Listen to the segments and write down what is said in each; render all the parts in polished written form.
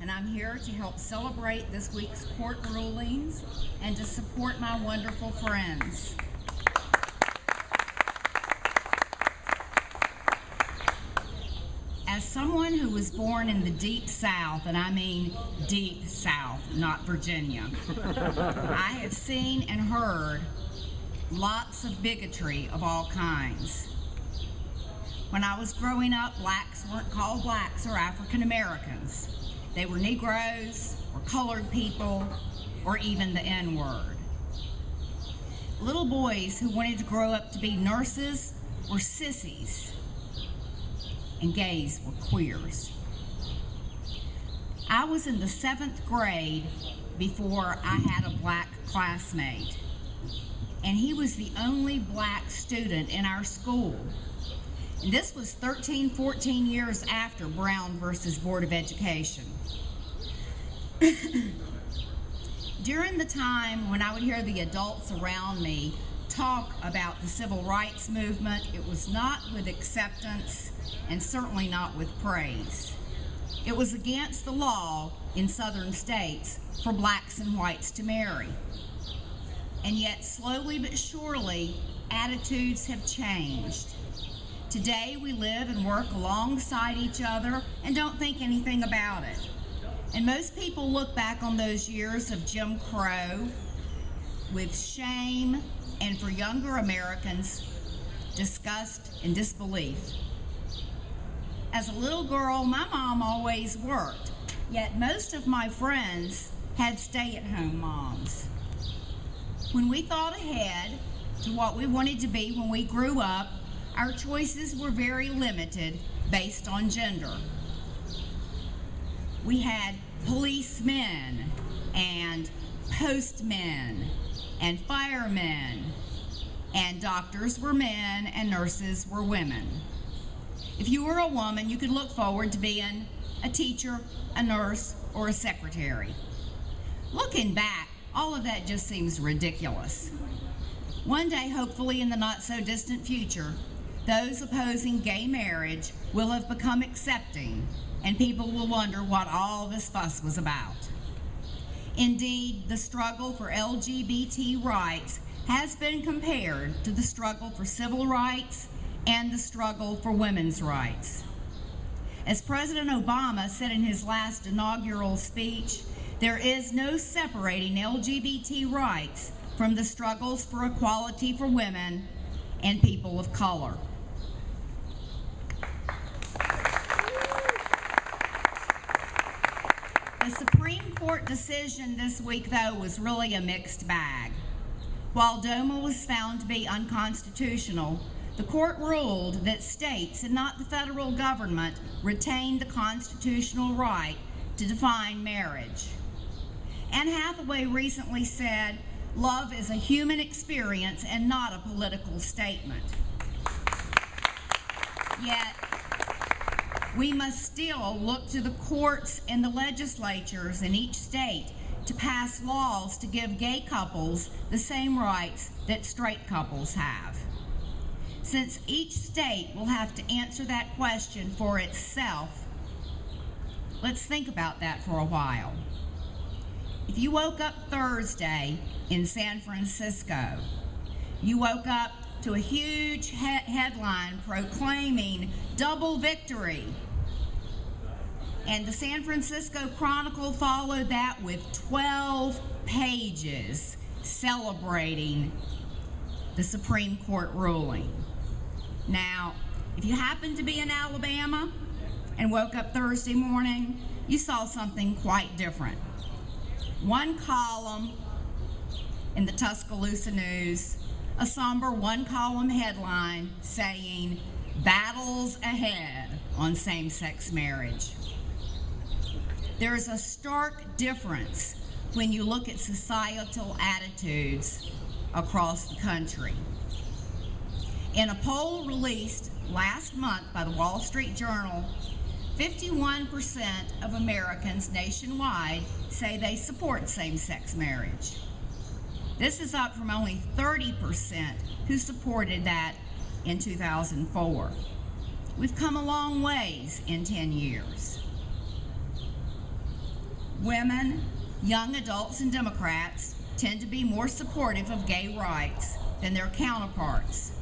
and I'm here to help celebrate this week's court rulings and to support my wonderful friends. As someone who was born in the deep South, and I mean deep South, not Virginia, I have seen and heard lots of bigotry of all kinds. When I was growing up, blacks weren't called blacks or African Americans. They were Negroes or colored people or even the N-word. Little boys who wanted to grow up to be nurses were sissies, and gays were queers. I was in the 7th grade before I had a black classmate, and he was the only black student in our school. And this was 13, 14 years after Brown versus Board of Education. During the time when I would hear the adults around me talk about the civil rights movement, it was not with acceptance and certainly not with praise. It was against the law in southern states for blacks and whites to marry. And yet, slowly but surely, attitudes have changed. Today, we live and work alongside each other and don't think anything about it. And most people look back on those years of Jim Crow with shame and, for younger Americans, disgust and disbelief. As a little girl, my mom always worked, yet most of my friends had stay-at-home moms. When we thought ahead to what we wanted to be when we grew up, our choices were very limited based on gender. We had policemen and postmen and firemen, and doctors were men and nurses were women. If you were a woman, you could look forward to being a teacher, a nurse, or a secretary. Looking back, all of that just seems ridiculous. One day, hopefully in the not-so-distant future, those opposing gay marriage will have become accepting, and people will wonder what all this fuss was about. Indeed, the struggle for LGBT rights has been compared to the struggle for civil rights and the struggle for women's rights. As President Obama said in his last inaugural speech, there is no separating LGBT rights from the struggles for equality for women and people of color. The Supreme Court decision this week, though, was really a mixed bag. While DOMA was found to be unconstitutional, the court ruled that states and not the federal government retained the constitutional right to define marriage. Anne Hathaway recently said, "Love is a human experience and not a political statement." Yet, we must still look to the courts and the legislatures in each state to pass laws to give gay couples the same rights that straight couples have. Since each state will have to answer that question for itself, let's think about that for a while. If you woke up Thursday in San Francisco, you woke up to a huge headline proclaiming double victory. And the San Francisco Chronicle followed that with 12 pages celebrating the Supreme Court ruling. Now, if you happen to be in Alabama and woke up Thursday morning, you saw something quite different. One column in the Tuscaloosa News, a somber one-column headline saying, "Battles ahead on same-sex marriage." There is a stark difference when you look at societal attitudes across the country. In a poll released last month by the Wall Street Journal, 51% of Americans nationwide say they support same-sex marriage. This is up from only 30% who supported that in 2004. We've come a long ways in 10 years. women, young adults, and Democrats tend to be more supportive of gay rights than their counterparts.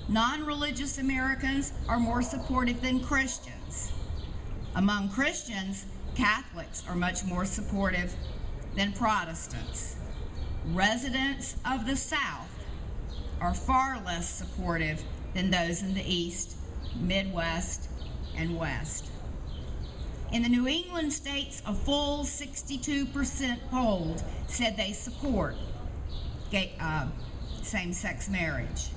Non-religious Americans are more supportive than Christians. Among Christians, Catholics are much more supportive than Protestants. Residents of the South are far less supportive than those in the East, Midwest, and West. In the New England states, a full 62% polled said they support same-sex marriage.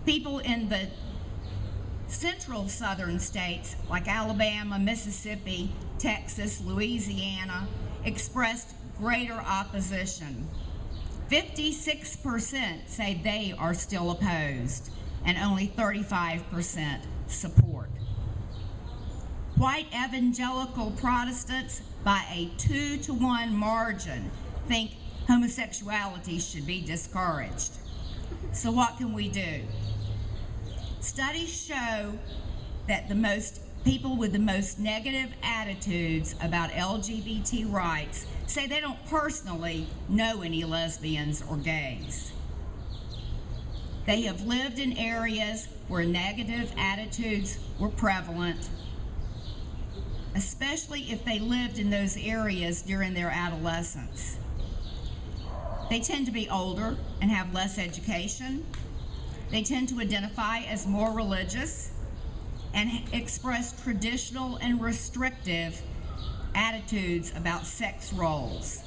People in the central southern states, like Alabama, Mississippi, Texas, Louisiana, expressed greater opposition. 56% say they are still opposed, and only 35% support. White evangelical Protestants, by a 2-to-1 margin, think homosexuality should be discouraged. So what can we do? Studies show that people with the most negative attitudes about LGBT rights say they don't personally know any lesbians or gays. They have lived in areas where negative attitudes were prevalent, especially if they lived in those areas during their adolescence. They tend to be older and have less education. They tend to identify as more religious and express traditional and restrictive attitudes about sex roles.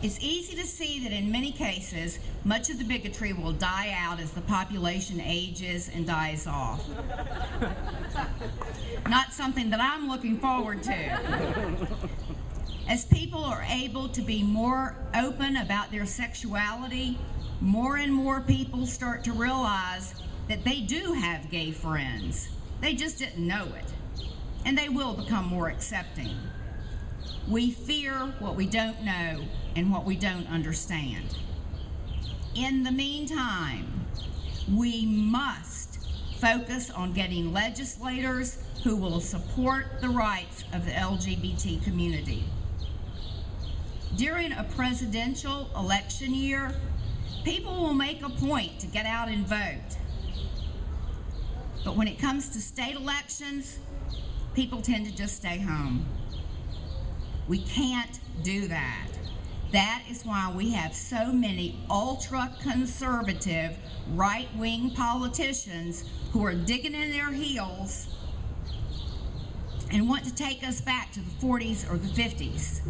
It's easy to see that in many cases, much of the bigotry will die out as the population ages and dies off. Not something that I'm looking forward to. As people are able to be more open about their sexuality, more and more people start to realize that they do have gay friends. They just didn't know it. And they will become more accepting. We fear what we don't know and what we don't understand. In the meantime, we must focus on getting legislators who will support the rights of the LGBT community. During a presidential election year, people will make a point to get out and vote. But when it comes to state elections, people tend to just stay home. We can't do that. That is why we have so many ultra-conservative, right-wing politicians who are digging in their heels and want to take us back to the 40s or the 50s.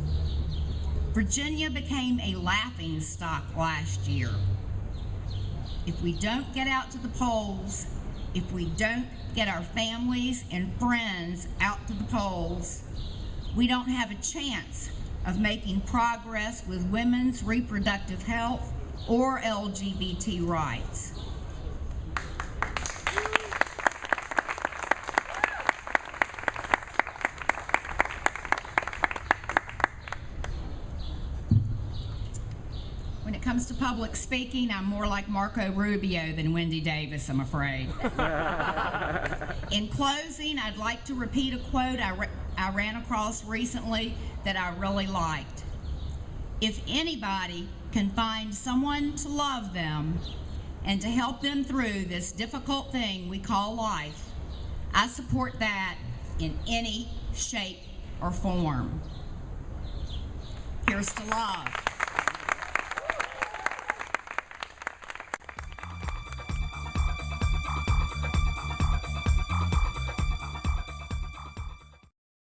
Virginia became a laughingstock last year. If we don't get out to the polls, if we don't get our families and friends out to the polls, we don't have a chance of making progress with women's reproductive health or LGBT rights. When it comes to public speaking, I'm more like Marco Rubio than Wendy Davis, I'm afraid. In closing, I'd like to repeat a quote I ran across recently that I really liked. If anybody can find someone to love them and to help them through this difficult thing we call life, I support that in any shape or form. Here's to love.